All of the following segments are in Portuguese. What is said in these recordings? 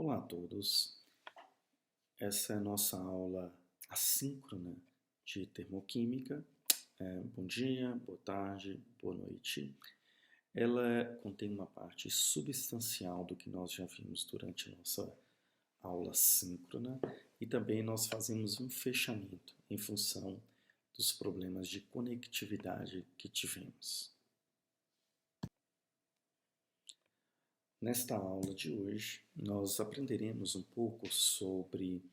Olá a todos, essa é a nossa aula assíncrona de termoquímica. Bom dia, boa tarde, boa noite. Ela contém uma parte substancial do que nós já vimos durante a nossa aula síncrona e também nós fazemos um fechamento em função dos problemas de conectividade que tivemos. Nesta aula de hoje, nós aprenderemos um pouco sobre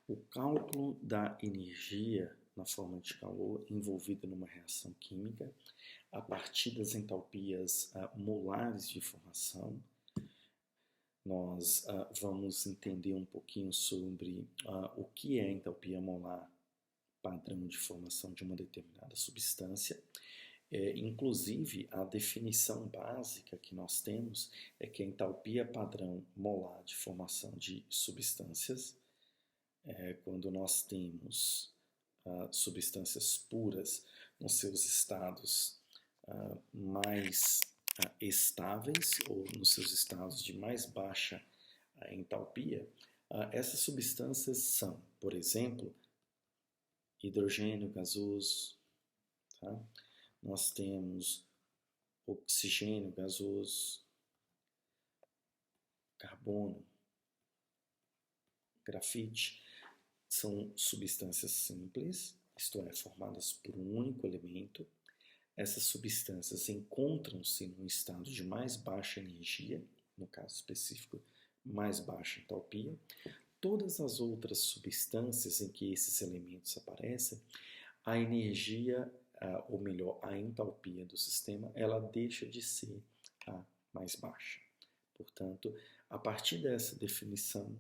o cálculo da energia na forma de calor envolvida numa reação química a partir das entalpias molares de formação. Nós vamos entender um pouquinho sobre o que é a entalpia molar padrão de formação de uma determinada substância. Inclusive, a definição básica que nós temos é que a entalpia padrão molar de formação de substâncias, quando nós temos substâncias puras nos seus estados mais estáveis ou nos seus estados de mais baixa entalpia, essas substâncias são, por exemplo, hidrogênio gasoso, tá? Nós temos oxigênio gasoso, carbono, grafite. São substâncias simples, isto é, formadas por um único elemento. Essas substâncias encontram-se num estado de mais baixa energia, no caso específico, mais baixa entalpia. Todas as outras substâncias em que esses elementos aparecem, a energia, ou melhor, a entalpia do sistema, ela deixa de ser a mais baixa. Portanto, a partir dessa definição,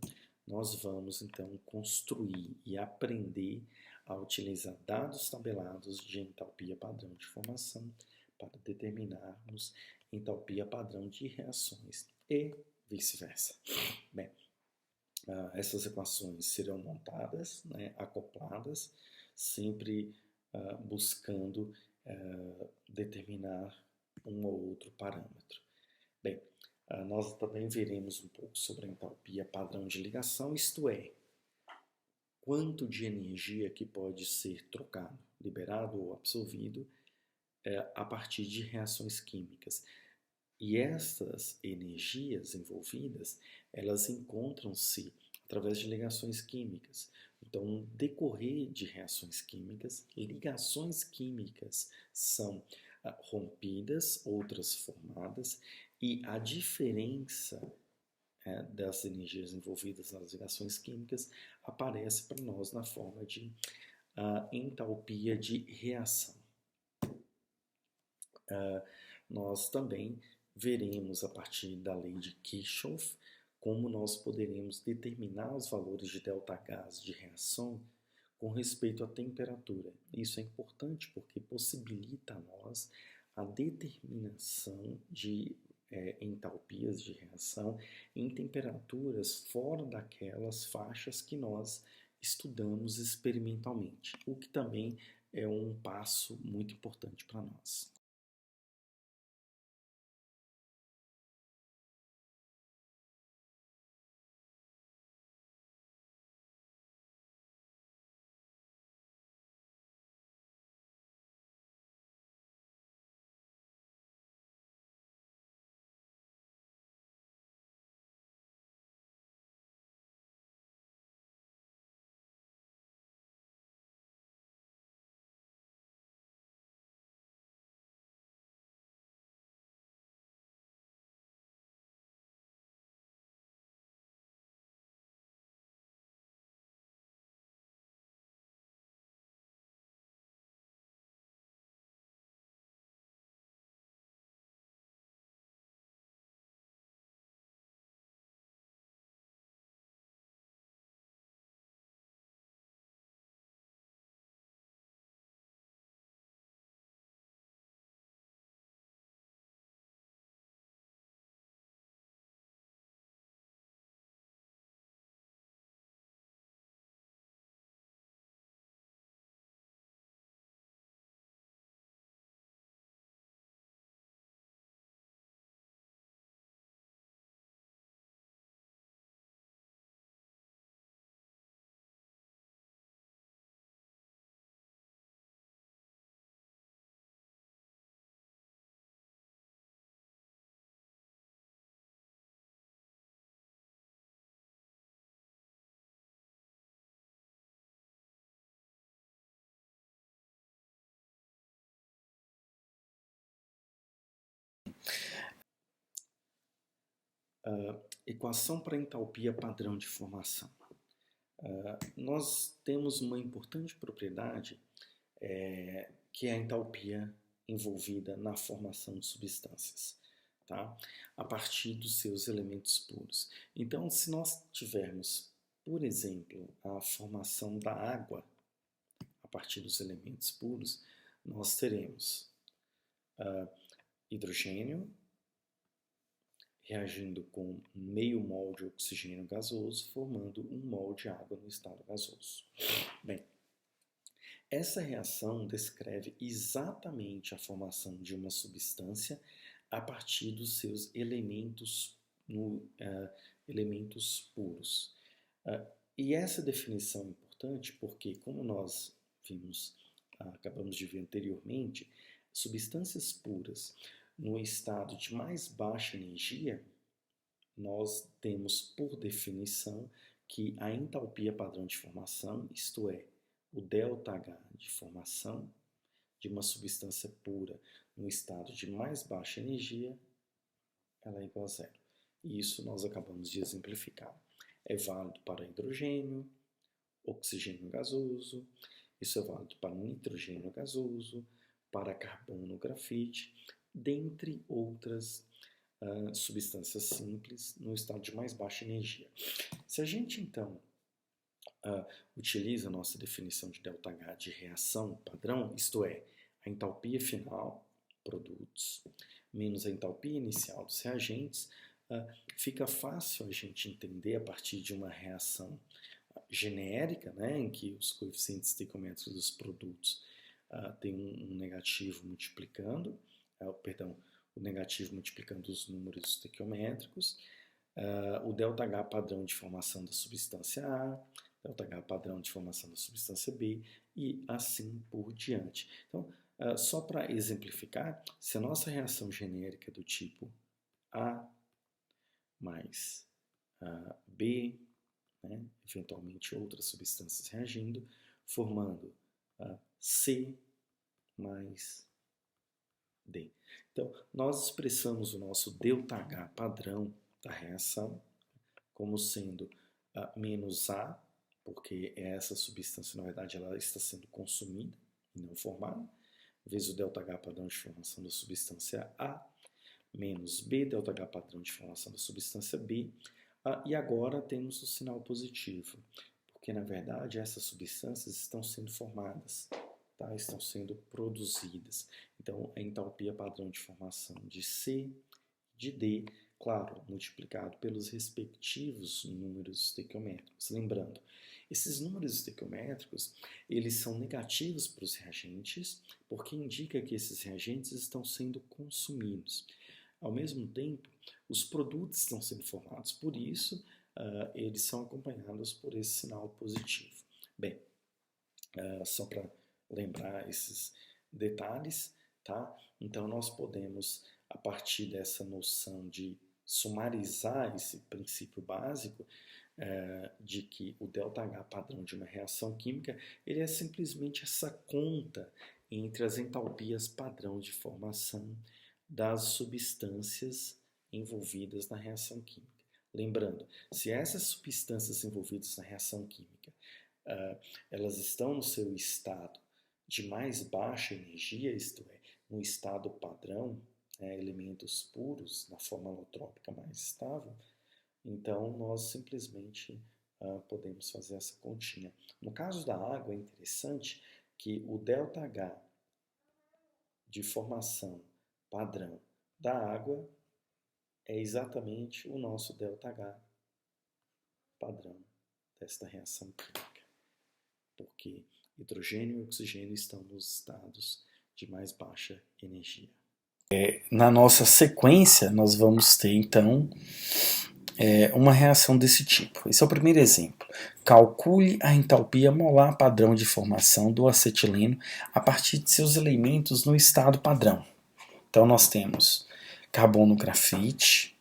nós vamos então construir e aprender a utilizar dados tabelados de entalpia padrão de formação para determinarmos entalpia padrão de reações e vice-versa. Bem, essas equações serão montadas, acopladas, sempre buscando determinar um ou outro parâmetro. Bem, nós também veremos um pouco sobre a entalpia padrão de ligação, isto é, quanto de energia que pode ser trocado, liberado ou absorvido a partir de reações químicas. E essas energias envolvidas, elas encontram-se através de ligações químicas. Então, no decorrer de reações químicas, ligações químicas são rompidas, outras formadas, e a diferença das energias envolvidas nas ligações químicas aparece para nós na forma de entalpia de reação. Nós também veremos a partir da lei de Kirchhoff como nós poderemos determinar os valores de ΔH de reação com respeito à temperatura. Isso é importante porque possibilita a nós a determinação de entalpias de reação em temperaturas fora daquelas faixas que nós estudamos experimentalmente, o que também é um passo muito importante para nós. Equação para entalpia padrão de formação. Nós temos uma importante propriedade que é a entalpia envolvida na formação de substâncias, tá? A partir dos seus elementos puros. Então, se nós tivermos, por exemplo, a formação da água a partir dos elementos puros, nós teremos hidrogênio reagindo com meio mol de oxigênio gasoso, formando 1 mol de água no estado gasoso. Bem, essa reação descreve exatamente a formação de uma substância a partir dos seus elementos puros. E essa definição é importante porque, como nós acabamos de ver anteriormente, substâncias puras no estado de mais baixa energia, nós temos por definição que a entalpia padrão de formação, isto é, o ΔH de formação de uma substância pura no estado de mais baixa energia, ela é igual a zero. E isso nós acabamos de exemplificar. É válido para hidrogênio, oxigênio gasoso, isso é válido para nitrogênio gasoso, para carbono, grafite, dentre outras substâncias simples no estado de mais baixa energia. Se a gente, então, utiliza a nossa definição de ΔH de reação padrão, isto é, a entalpia final, produtos, menos a entalpia inicial dos reagentes, fica fácil a gente entender a partir de uma reação genérica, né, em que os coeficientes estequiométricos dos produtos têm um negativo multiplicando, o negativo multiplicando os números estequiométricos, o ΔH padrão de formação da substância A, ΔH padrão de formação da substância B e assim por diante. Então, só para exemplificar, se a nossa reação genérica é do tipo A mais B, né, eventualmente outras substâncias reagindo, formando C mais D. Então, nós expressamos o nosso ΔH padrão da reação como sendo menos A, porque essa substância, na verdade, ela está sendo consumida e não formada, vezes o ΔH padrão de formação da substância A, menos B, ΔH padrão de formação da substância B, e agora temos o sinal positivo, porque, na verdade, essas substâncias estão sendo formadas, tá? Estão sendo produzidas. Então, a entalpia padrão de formação de C, de D, claro, multiplicado pelos respectivos números estequiométricos. Lembrando, esses números estequiométricos, eles são negativos para os reagentes, porque indica que esses reagentes estão sendo consumidos. Ao mesmo tempo, os produtos estão sendo formados, por isso, eles são acompanhados por esse sinal positivo. Bem, só para lembrar esses detalhes, tá? Então, nós podemos, a partir dessa noção de sumarizar esse princípio básico, de que o ΔH padrão de uma reação química, ele é simplesmente essa conta entre as entalpias padrão de formação das substâncias envolvidas na reação química. Lembrando, se essas substâncias envolvidas na reação química, elas estão no seu estado de mais baixa energia, isto é, no estado padrão, elementos puros, na forma alotrópica mais estável, então nós simplesmente podemos fazer essa continha. No caso da água, é interessante que o ΔH de formação padrão da água é exatamente o nosso ΔH padrão desta reação química, porque hidrogênio e oxigênio estão nos estados de mais baixa energia. Na nossa sequência, nós vamos ter então uma reação desse tipo. Esse é o primeiro exemplo. Calcule a entalpia molar padrão de formação do acetileno a partir de seus elementos no estado padrão. Então nós temos carbono grafite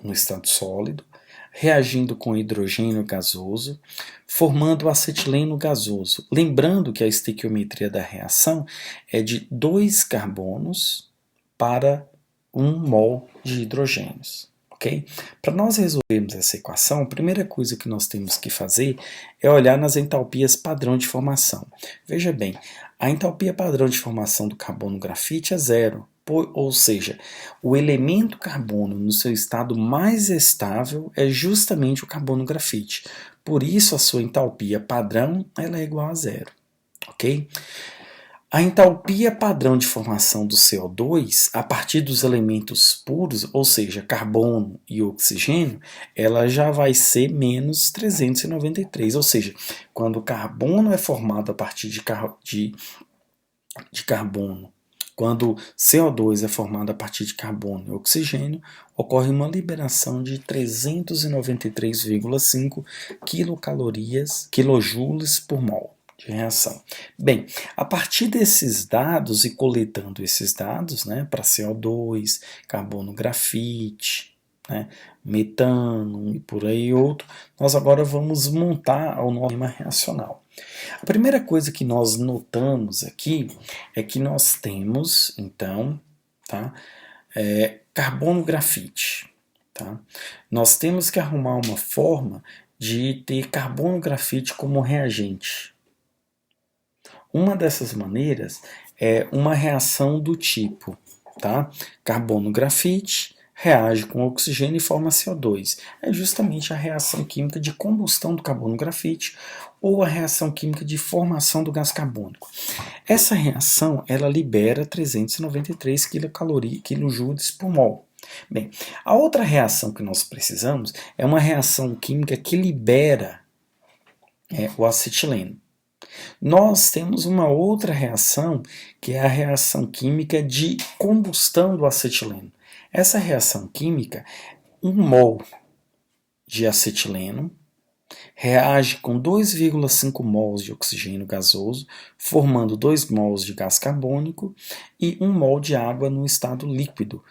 no estado sólido, reagindo com hidrogênio gasoso, formando acetileno gasoso. Lembrando que a estequiometria da reação é de 2 carbonos para 1 mol de hidrogênios. ok? Para nós resolvermos essa equação, a primeira coisa que nós temos que fazer é olhar nas entalpias padrão de formação. Veja bem, a entalpia padrão de formação do carbono grafite é zero, ou seja, o elemento carbono no seu estado mais estável é justamente o carbono grafite. Por isso a sua entalpia padrão ela é igual a zero, ok? A entalpia padrão de formação do CO2, a partir dos elementos puros, ou seja, carbono e oxigênio, ela já vai ser menos 393, ou seja, quando o carbono é formado a partir de carbono, quando CO2 é formado a partir de carbono e oxigênio, ocorre uma liberação de 393,5 quilojoules por mol de reação. Bem, a partir desses dados e coletando esses dados, né, para CO2, carbono grafite, né, metano e por aí outro, nós agora vamos montar o nosso esquema reacional. A primeira coisa que nós notamos aqui é que nós temos, então, tá, carbono grafite. Tá? Nós temos que arrumar uma forma de ter carbono grafite como reagente. Uma dessas maneiras é uma reação do tipo, tá? Carbono grafite reage com oxigênio e forma CO2. É justamente a reação química de combustão do carbono grafite ou a reação química de formação do gás carbônico. Essa reação ela libera 393 quilojoules por mol. Bem, a outra reação que nós precisamos é uma reação química que libera o acetileno. Nós temos uma outra reação, que é a reação química de combustão do acetileno. Essa reação química, 1 mol de acetileno reage com 2,5 mols de oxigênio gasoso, formando 2 mols de gás carbônico e 1 mol de água no estado líquido.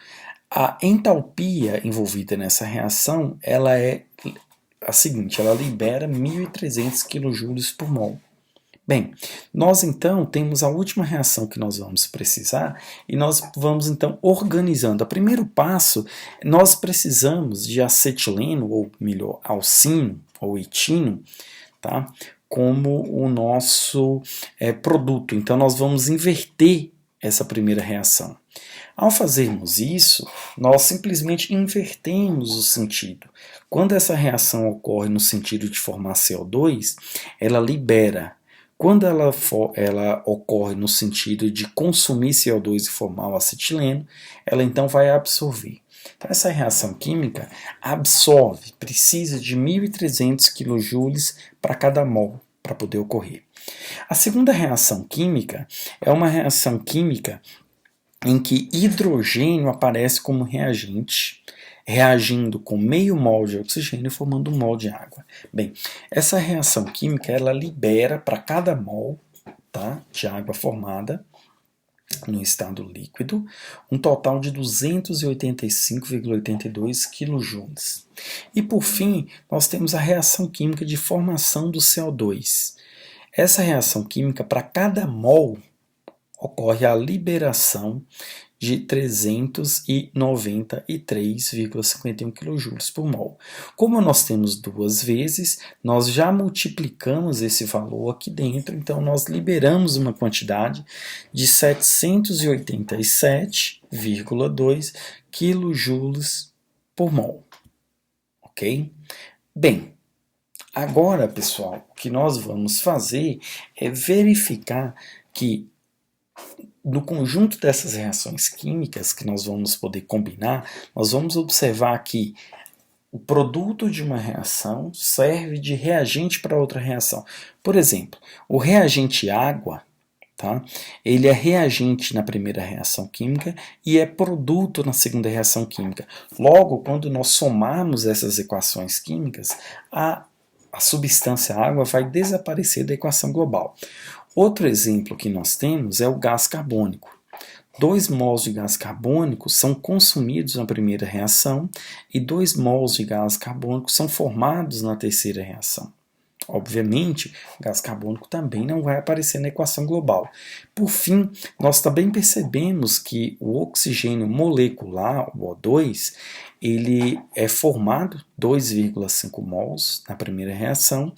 A entalpia envolvida nessa reação ela é a seguinte, ela libera 1.300 kJ por mol. Bem, nós então temos a última reação que nós vamos precisar e nós vamos então organizando. O primeiro passo, nós precisamos de acetileno, ou melhor, alcino ou etino, tá? Como o nosso produto. Então nós vamos inverter essa primeira reação. Ao fazermos isso, nós simplesmente invertemos o sentido. Quando essa reação ocorre no sentido de formar CO2, ela libera. Quando ela ocorre no sentido de consumir CO2 e formar o acetileno, ela então vai absorver. Então, essa reação química absorve, precisa de 1.300 kJ para cada mol para poder ocorrer. A segunda reação química é uma reação química em que hidrogênio aparece como reagente, reagindo com meio mol de oxigênio formando 1 mol de água. Bem, essa reação química ela libera para cada mol, tá, de água formada no estado líquido um total de 285,82 kJ. E por fim, nós temos a reação química de formação do CO2. Essa reação química, para cada mol, ocorre a liberação de 393,51 kJ por mol. Como nós temos duas vezes, nós já multiplicamos esse valor aqui dentro, então nós liberamos uma quantidade de 787,2 kJ por mol. Ok? Bem, agora, pessoal, o que nós vamos fazer é verificar que no conjunto dessas reações químicas que nós vamos poder combinar, nós vamos observar que o produto de uma reação serve de reagente para outra reação. Por exemplo, o reagente água, tá? Ele é reagente na primeira reação química e é produto na segunda reação química. Logo, quando nós somarmos essas equações químicas, a substância água vai desaparecer da equação global. Outro exemplo que nós temos é o gás carbônico. 2 mols de gás carbônico são consumidos na primeira reação e 2 mols de gás carbônico são formados na terceira reação. Obviamente, o gás carbônico também não vai aparecer na equação global. Por fim, nós também percebemos que o oxigênio molecular, o O2, ele é formado 2,5 mols na primeira reação,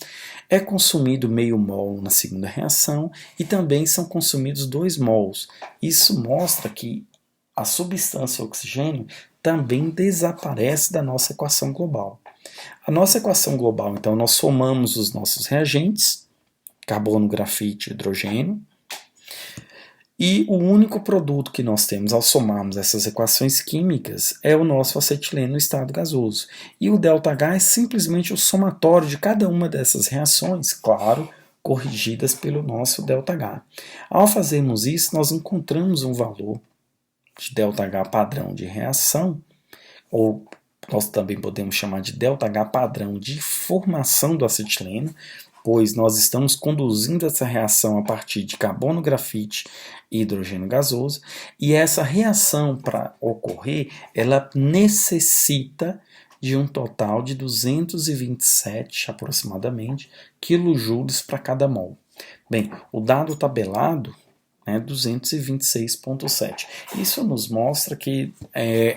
é consumido meio mol na segunda reação e também são consumidos 2 mols. Isso mostra que a substância oxigênio também desaparece da nossa equação global. A nossa equação global, então, nós somamos os nossos reagentes, carbono, grafite e hidrogênio, e o único produto que nós temos ao somarmos essas equações químicas é o nosso acetileno no estado gasoso. E o ΔH é simplesmente o somatório de cada uma dessas reações, claro, corrigidas pelo nosso ΔH. Ao fazermos isso, nós encontramos um valor de ΔH padrão de reação, ou nós também podemos chamar de ΔH padrão de formação do acetileno, pois nós estamos conduzindo essa reação a partir de carbono, grafite e hidrogênio gasoso, e essa reação, para ocorrer, ela necessita de um total de 227, aproximadamente, quilojoules para cada mol. Bem, o dado tabelado 226,7. Isso nos mostra que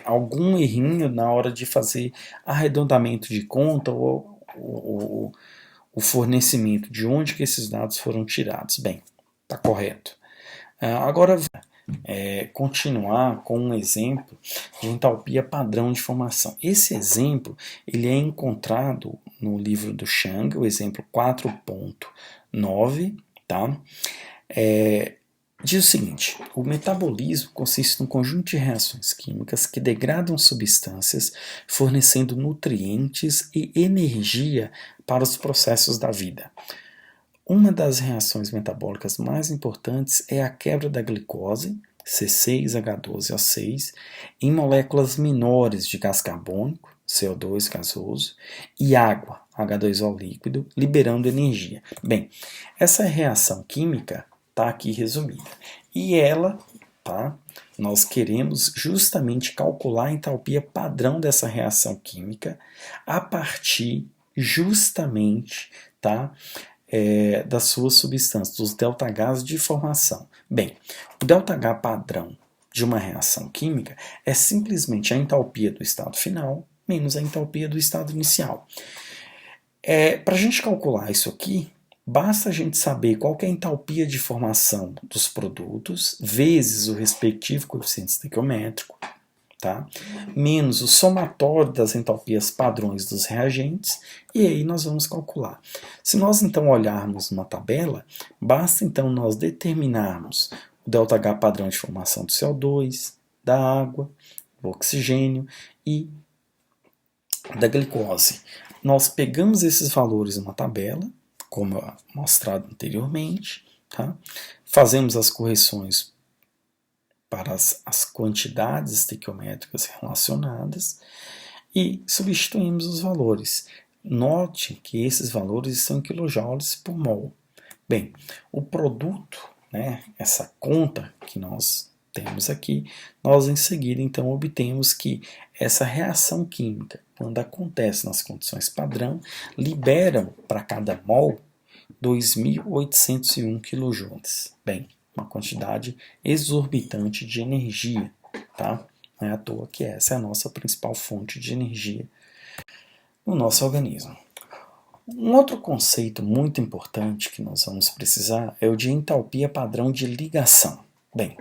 algum errinho na hora de fazer arredondamento de conta ou o fornecimento de onde que esses dados foram tirados. Bem, está correto. Agora, continuar com um exemplo de entalpia padrão de formação. Esse exemplo ele é encontrado no livro do Chang, o exemplo 4.9, tá? Diz o seguinte: o metabolismo consiste num conjunto de reações químicas que degradam substâncias, fornecendo nutrientes e energia para os processos da vida. Uma das reações metabólicas mais importantes é a quebra da glicose, C6H12O6, em moléculas menores de gás carbônico, CO2 gasoso, e água, H2O líquido, liberando energia. Bem, essa reação química está aqui resumida. E ela, nós queremos justamente calcular a entalpia padrão dessa reação química a partir justamente das suas substâncias, dos ΔHs de formação. Bem, o ΔH padrão de uma reação química é simplesmente a entalpia do estado final menos a entalpia do estado inicial. Para a gente calcular isso aqui, basta a gente saber qual que é a entalpia de formação dos produtos, vezes o respectivo coeficiente estequiométrico, menos o somatório das entalpias padrões dos reagentes, e aí nós vamos calcular. Se nós então olharmos uma tabela, basta então nós determinarmos o ΔH padrão de formação do CO2, da água, do oxigênio e da glicose. Nós pegamos esses valores numa tabela, como mostrado anteriormente, fazemos as correções para as quantidades estequiométricas relacionadas e substituímos os valores. Note que esses valores são em quilojoules por mol. Bem, o produto, essa conta que nós temos aqui, nós em seguida então obtemos que essa reação química, quando acontece nas condições padrão, liberam para cada mol 2.801 kJ. Bem, uma quantidade exorbitante de energia, Não é à toa que essa é a nossa principal fonte de energia no nosso organismo. Um outro conceito muito importante que nós vamos precisar é o de entalpia padrão de ligação. Bem,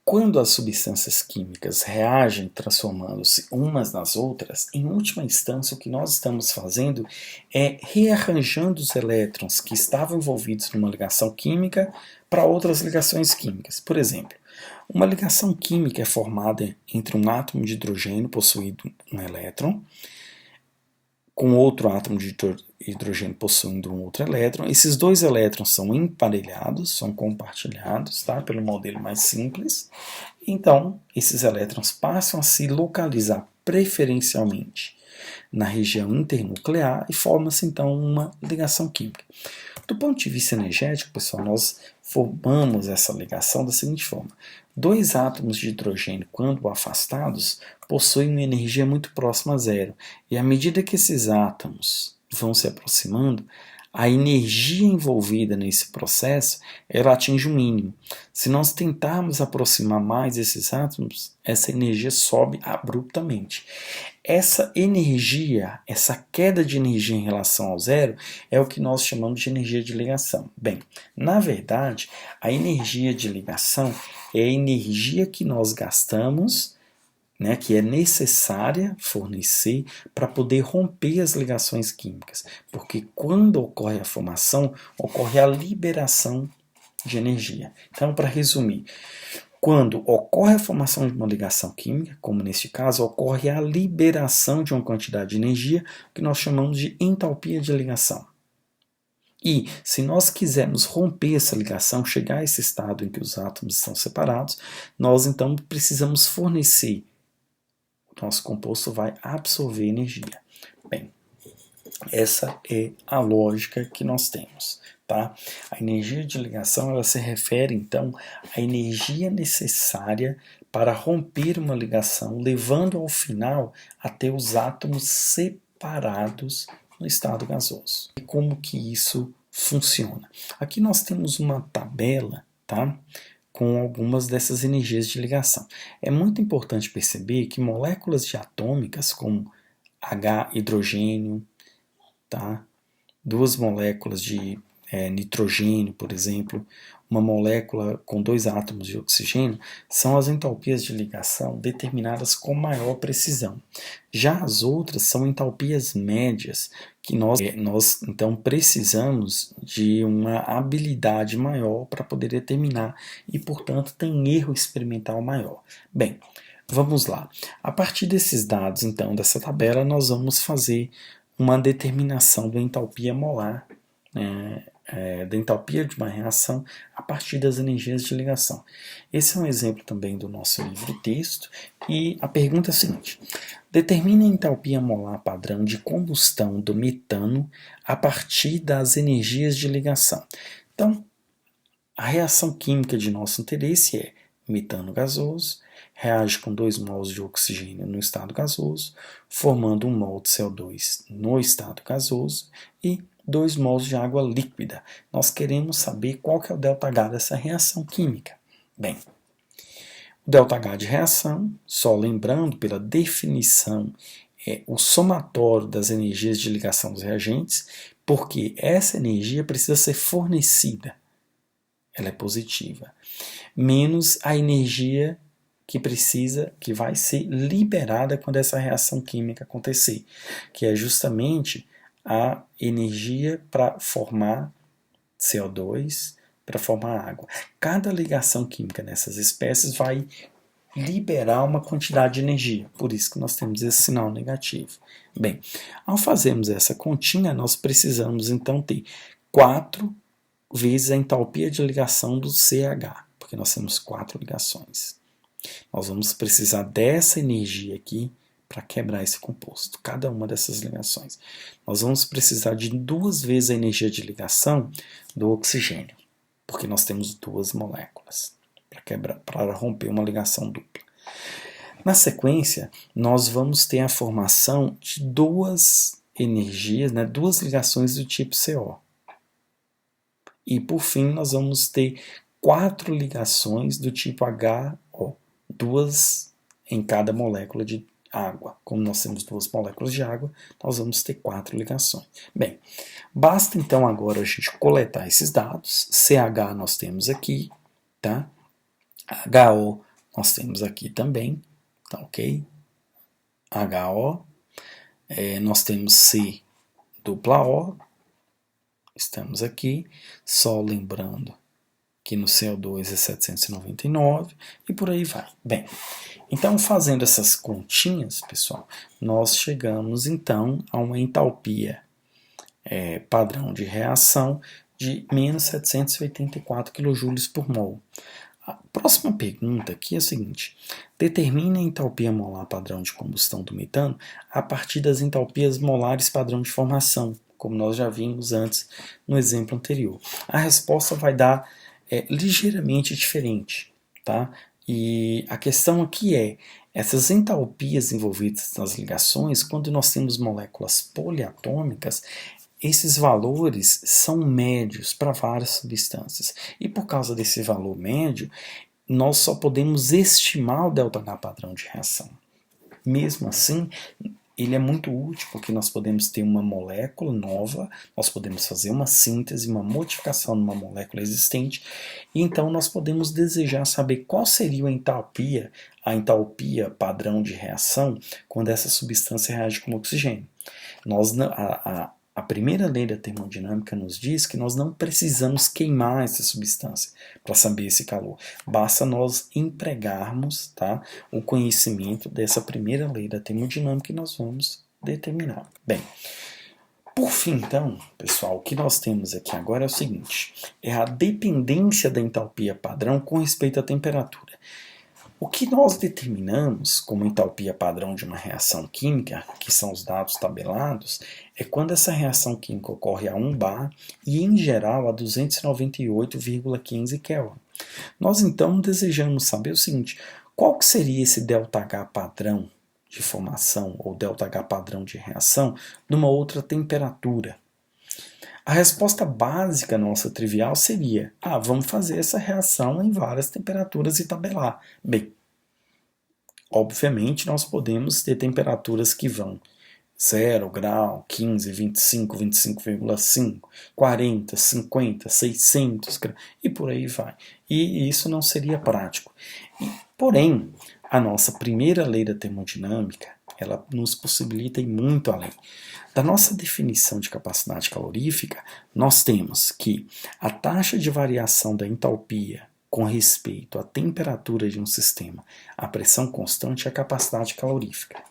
quando as substâncias químicas reagem transformando-se umas nas outras, em última instância o que nós estamos fazendo é rearranjando os elétrons que estavam envolvidos numa ligação química para outras ligações químicas. Por exemplo, uma ligação química é formada entre um átomo de hidrogênio possuindo um elétron, com outro átomo de hidrogênio possuindo um outro elétron. Esses dois elétrons são emparelhados, são compartilhados, pelo modelo mais simples. Então, esses elétrons passam a se localizar preferencialmente na região internuclear e forma-se então uma ligação química. Do ponto de vista energético, pessoal, nós formamos essa ligação da seguinte forma: Dois átomos de hidrogênio, quando afastados, possuem uma energia muito próxima a zero. E à medida que esses átomos vão se aproximando, a energia envolvida nesse processo ela atinge o mínimo. Se nós tentarmos aproximar mais esses átomos, essa energia sobe abruptamente. Essa energia, essa queda de energia em relação ao zero, é o que nós chamamos de energia de ligação. Bem, na verdade, a energia de ligação é a energia que nós gastamos, né, que é necessária fornecer para poder romper as ligações químicas. Porque quando ocorre a formação, ocorre a liberação de energia. Então, para resumir, quando ocorre a formação de uma ligação química, como neste caso, ocorre a liberação de uma quantidade de energia que nós chamamos de entalpia de ligação. E se nós quisermos romper essa ligação, chegar a esse estado em que os átomos estão separados, nós então precisamos fornecer. O nosso composto vai absorver energia. Bem, essa é a lógica que nós temos. Tá? A energia de ligação ela se refere então à energia necessária para romper uma ligação, levando ao final a ter os átomos separados no estado gasoso. E como que isso funciona? Aqui nós temos uma tabela, tá? Com algumas dessas energias de ligação. É muito importante perceber que moléculas diatômicas como H, hidrogênio, tá? Duas moléculas de nitrogênio, por exemplo, uma molécula com dois átomos de oxigênio, são as entalpias de ligação determinadas com maior precisão. Já as outras são entalpias médias, que nós então precisamos de uma habilidade maior para poder determinar e, portanto, tem erro experimental maior. Bem, vamos lá. A partir desses dados, então, dessa tabela, nós vamos fazer uma determinação da entalpia molar, da entalpia de uma reação a partir das energias de ligação. Esse é um exemplo também do nosso livro-texto e a pergunta é a seguinte: determine a entalpia molar padrão de combustão do metano a partir das energias de ligação. Então, a reação química de nosso interesse é metano gasoso, reage com 2 mols de oxigênio no estado gasoso, formando 1 mol de CO2 no estado gasoso e 2 mols de água líquida. Nós queremos saber qual que é o ΔH dessa reação química. Bem, o ΔH de reação, só lembrando pela definição, é o somatório das energias de ligação dos reagentes, porque essa energia precisa ser fornecida, ela é positiva, menos a energia que vai ser liberada quando essa reação química acontecer, que é justamente a energia para formar CO2, para formar água. Cada ligação química nessas espécies vai liberar uma quantidade de energia, por isso que nós temos esse sinal negativo. Bem, ao fazermos essa continha, nós precisamos então ter 4 vezes a entalpia de ligação do CH, porque nós temos 4 ligações. Nós vamos precisar dessa energia aqui para quebrar esse composto, cada uma dessas ligações. Nós vamos precisar de 2 vezes a energia de ligação do oxigênio, porque nós temos 2 moléculas para romper uma ligação dupla. Na sequência, nós vamos ter a formação de 2 energias, 2 ligações do tipo CO. E por fim, nós vamos ter 4 ligações do tipo HO, 2 em cada molécula de água. Como nós temos 2 moléculas de água, nós vamos ter 4 ligações. Bem, basta então agora a gente coletar esses dados. CH nós temos aqui, tá? HO nós temos aqui também, tá ok? HO, nós temos C dupla O, estamos aqui, só lembrando que no CO2 é 799 e por aí vai. Bem, então fazendo essas continhas, pessoal, nós chegamos então a uma entalpia padrão de reação de menos 784 kJ por mol. A próxima pergunta aqui é a seguinte: determine a entalpia molar padrão de combustão do metano a partir das entalpias molares padrão de formação, como nós já vimos antes no exemplo anterior. A resposta vai dar ligeiramente diferente, tá? E a questão aqui é, essas entalpias envolvidas nas ligações, quando nós temos moléculas poliatômicas, esses valores são médios para várias substâncias. E por causa desse valor médio, nós só podemos estimar o ΔH padrão de reação. Mesmo assim, ele é muito útil porque nós podemos ter uma molécula nova, nós podemos fazer uma síntese, uma modificação numa molécula existente, e então nós podemos desejar saber qual seria a entalpia padrão de reação quando essa substância reage com oxigênio. A primeira lei da termodinâmica nos diz que nós não precisamos queimar essa substância para saber esse calor. Basta nós empregarmos, tá, o conhecimento dessa primeira lei da termodinâmica e nós vamos determinar. Bem, por fim, então, pessoal, o que nós temos aqui agora é o seguinte, é a dependência da entalpia padrão com respeito à temperatura. O que nós determinamos como entalpia padrão de uma reação química, que são os dados tabelados, é quando essa reação química ocorre a 1 bar e, em geral, a 298,15 Kelvin. Nós, então, desejamos saber o seguinte, qual que seria esse ΔH padrão de formação ou ΔH padrão de reação numa outra temperatura? A resposta básica nossa trivial seria, vamos fazer essa reação em várias temperaturas e tabelar. Bem, obviamente nós podemos ter temperaturas que vão 0 grau, 15, 25, 25,5, 40, 50, 600 e por aí vai. E isso não seria prático. Porém, a nossa primeira lei da termodinâmica, ela nos possibilita ir muito além. Da nossa definição de capacidade calorífica, nós temos que a taxa de variação da entalpia com respeito à temperatura de um sistema, a pressão constante é a capacidade calorífica.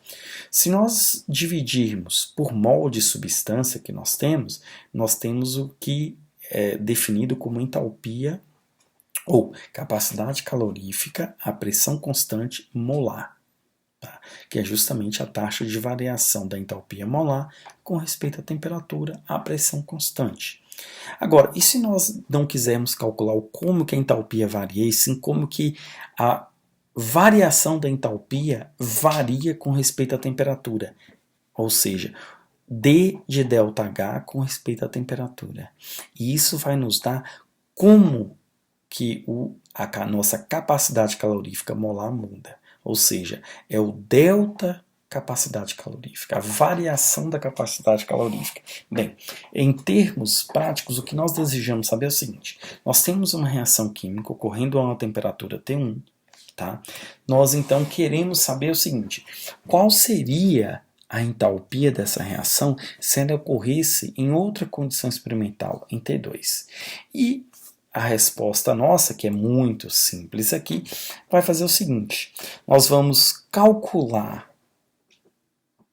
Se nós dividirmos por mol de substância que nós temos o que é definido como entalpia ou capacidade calorífica a pressão constante molar. Que é justamente a taxa de variação da entalpia molar com respeito à temperatura, à pressão constante. Agora, e se nós não quisermos calcular como que a entalpia varia, e sim como que a variação da entalpia varia com respeito à temperatura? Ou seja, D de ΔH com respeito à temperatura. E isso vai nos dar como que a nossa capacidade calorífica molar muda. Ou seja, é o delta capacidade calorífica, a variação da capacidade calorífica. Bem, em termos práticos, o que nós desejamos saber é o seguinte, nós temos uma reação química ocorrendo a uma temperatura T1, tá? Nós então queremos saber o seguinte, qual seria a entalpia dessa reação se ela ocorresse em outra condição experimental, em T2. E a resposta nossa, que é muito simples aqui, vai fazer o seguinte, nós vamos calcular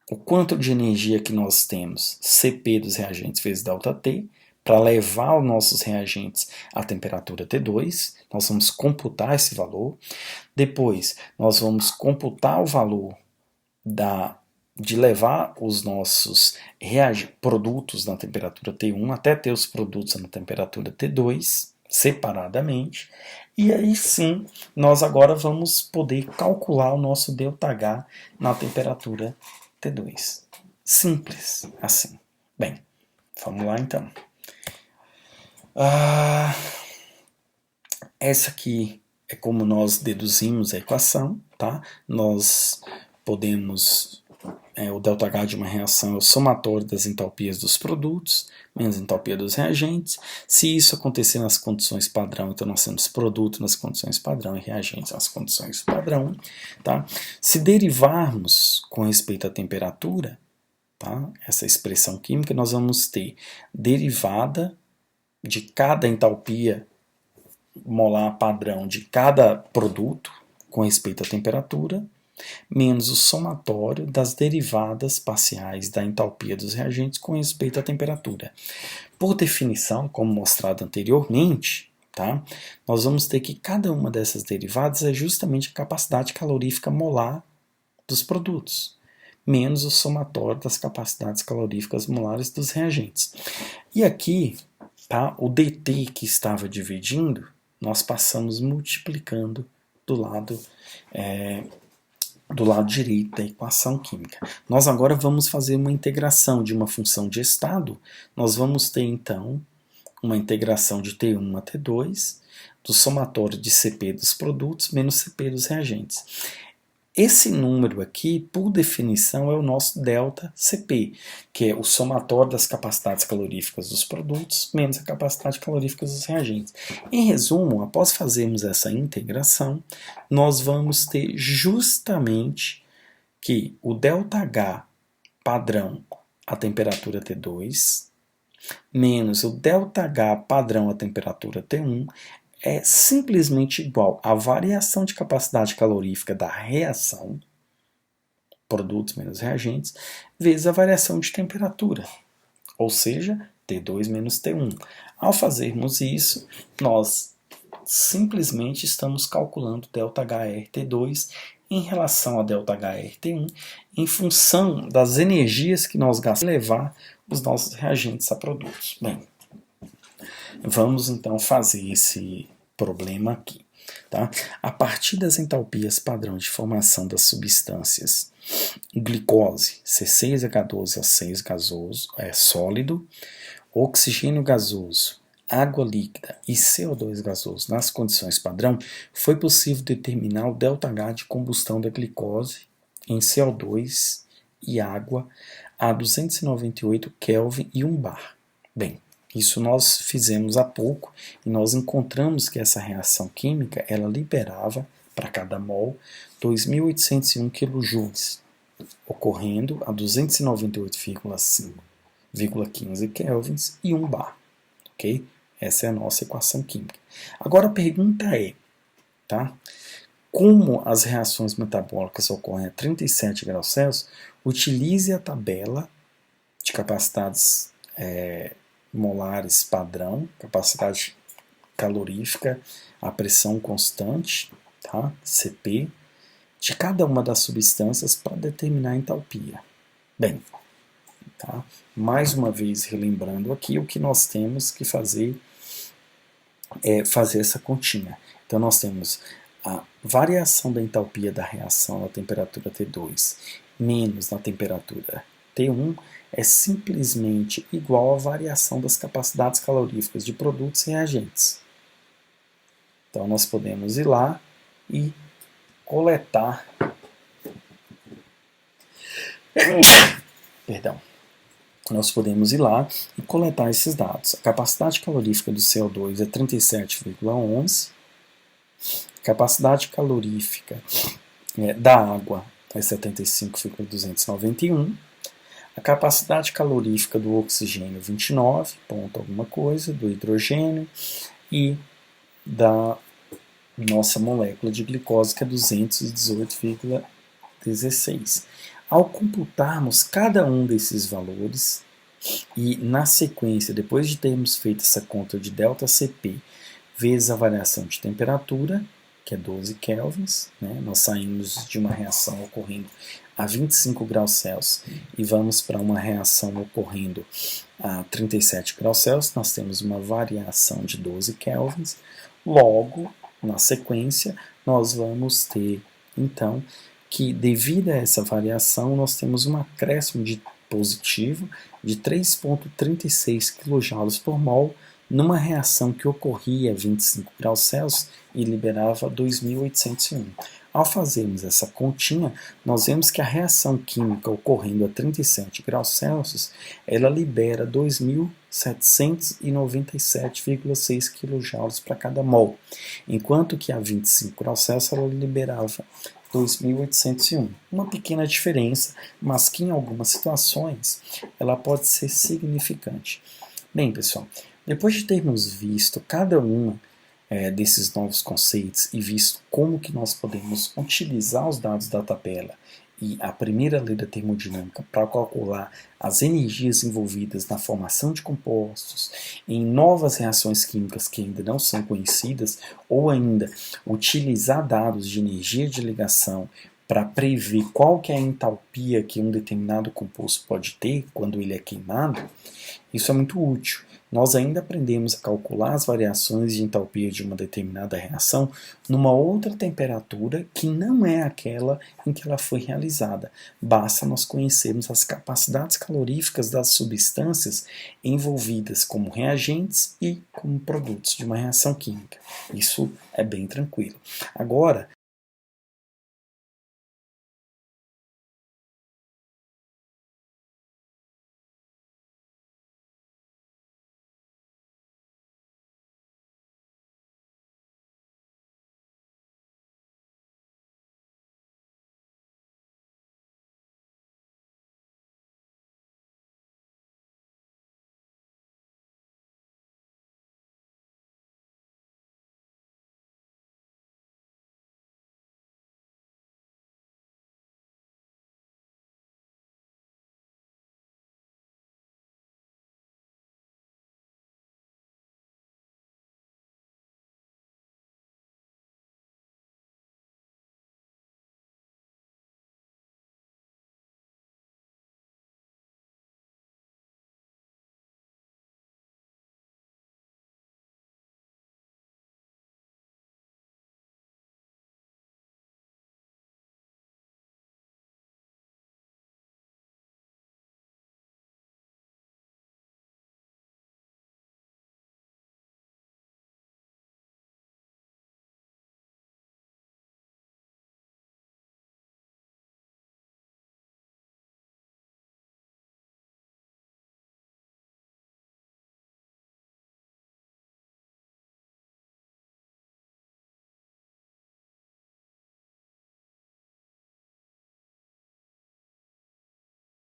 o quanto de energia que nós temos, Cp dos reagentes vezes ΔT, para levar os nossos reagentes à temperatura T2, nós vamos computar esse valor, depois nós vamos computar o valor de levar os nossos produtos na temperatura T1 até ter os produtos na temperatura T2, separadamente, e aí sim, nós agora vamos poder calcular o nosso ΔH na temperatura T2. Simples assim. Bem, vamos lá então. Essa aqui é como nós deduzimos a equação, tá? Nós podemos... o ΔH de uma reação é o somatório das entalpias dos produtos, menos a entalpia dos reagentes. Se isso acontecer nas condições padrão, então nós temos produto nas condições padrão e reagentes nas condições padrão. Tá? Se derivarmos com respeito à temperatura, tá? Essa expressão química, nós vamos ter derivada de cada entalpia molar padrão de cada produto com respeito à temperatura, menos o somatório das derivadas parciais da entalpia dos reagentes com respeito à temperatura. Por definição, como mostrado anteriormente, tá? Nós vamos ter que cada uma dessas derivadas é justamente a capacidade calorífica molar dos produtos, menos o somatório das capacidades caloríficas molares dos reagentes. E aqui, tá? O dt que estava dividindo, nós passamos multiplicando do lado direito da equação química. Nós agora vamos fazer uma integração de uma função de estado. Nós vamos ter, então, uma integração de T1 a T2, do somatório de CP dos produtos menos CP dos reagentes. Esse número aqui, por definição, é o nosso ΔCP, que é o somatório das capacidades caloríficas dos produtos menos a capacidade calorífica dos reagentes. Em resumo, após fazermos essa integração, nós vamos ter justamente que o ΔH padrão a temperatura T2 menos o ΔH padrão a temperatura T1 é simplesmente igual à variação de capacidade calorífica da reação, produtos menos reagentes, vezes a variação de temperatura, ou seja, T2 menos T1. Ao fazermos isso, nós simplesmente estamos calculando ΔHRT2 em relação a ΔHRT1 em função das energias que nós gastamos para levar os nossos reagentes a produtos. Bem, vamos então fazer esse problema aqui. Tá? A partir das entalpias padrão de formação das substâncias glicose, C6H12O6 gasoso, sólido, oxigênio gasoso, água líquida e CO2 gasoso nas condições padrão, foi possível determinar o ΔH de combustão da glicose em CO2 e água a 298 Kelvin e 1 bar. Bem, isso nós fizemos há pouco e nós encontramos que essa reação química ela liberava para cada mol 2.801 kJ, ocorrendo a 298,15 kelvins e 1 bar. Ok? Essa é a nossa equação química. Agora a pergunta é, tá? Como as reações metabólicas ocorrem a 37 graus Celsius, utilize a tabela de capacidades molares padrão, capacidade calorífica, a pressão constante, tá? CP, de cada uma das substâncias para determinar a entalpia. Bem, tá? Mais uma vez relembrando aqui, o que nós temos que fazer é fazer essa continha. Então nós temos a variação da entalpia da reação na temperatura T2 menos na temperatura T1 é simplesmente igual à variação das capacidades caloríficas de produtos e reagentes. Então nós podemos ir lá e coletar nós podemos ir lá e coletar esses dados. A capacidade calorífica do CO2 é 37,11, a capacidade calorífica da água é 75,291, a capacidade calorífica do oxigênio 29, ponto alguma coisa, do hidrogênio e da nossa molécula de glicose que é 218,16. Ao computarmos cada um desses valores e na sequência, depois de termos feito essa conta de ΔCP vezes a variação de temperatura, que é 12 kelvins, né? Nós saímos de uma reação ocorrendo a 25 graus Celsius e vamos para uma reação ocorrendo a 37 graus Celsius, nós temos uma variação de 12 kelvins. Logo, na sequência, nós vamos ter, então, que devido a essa variação, nós temos um acréscimo de positivo de 3,36 kJ por mol numa reação que ocorria a 25 graus Celsius e liberava 2.801. Ao fazermos essa continha, nós vemos que a reação química ocorrendo a 37 graus Celsius, ela libera 2.797,6 kJ para cada mol, enquanto que a 25 graus Celsius ela liberava 2.801. Uma pequena diferença, mas que em algumas situações ela pode ser significante. Bem, pessoal, depois de termos visto cada uma desses novos conceitos e visto como que nós podemos utilizar os dados da tabela e a primeira lei da termodinâmica para calcular as energias envolvidas na formação de compostos em novas reações químicas que ainda não são conhecidas, ou ainda utilizar dados de energia de ligação para prever qual que é a entalpia que um determinado composto pode ter quando ele é queimado, isso é muito útil. Nós ainda aprendemos a calcular as variações de entalpia de uma determinada reação numa outra temperatura que não é aquela em que ela foi realizada. Basta nós conhecermos as capacidades caloríficas das substâncias envolvidas como reagentes e como produtos de uma reação química. Isso é bem tranquilo. Agora,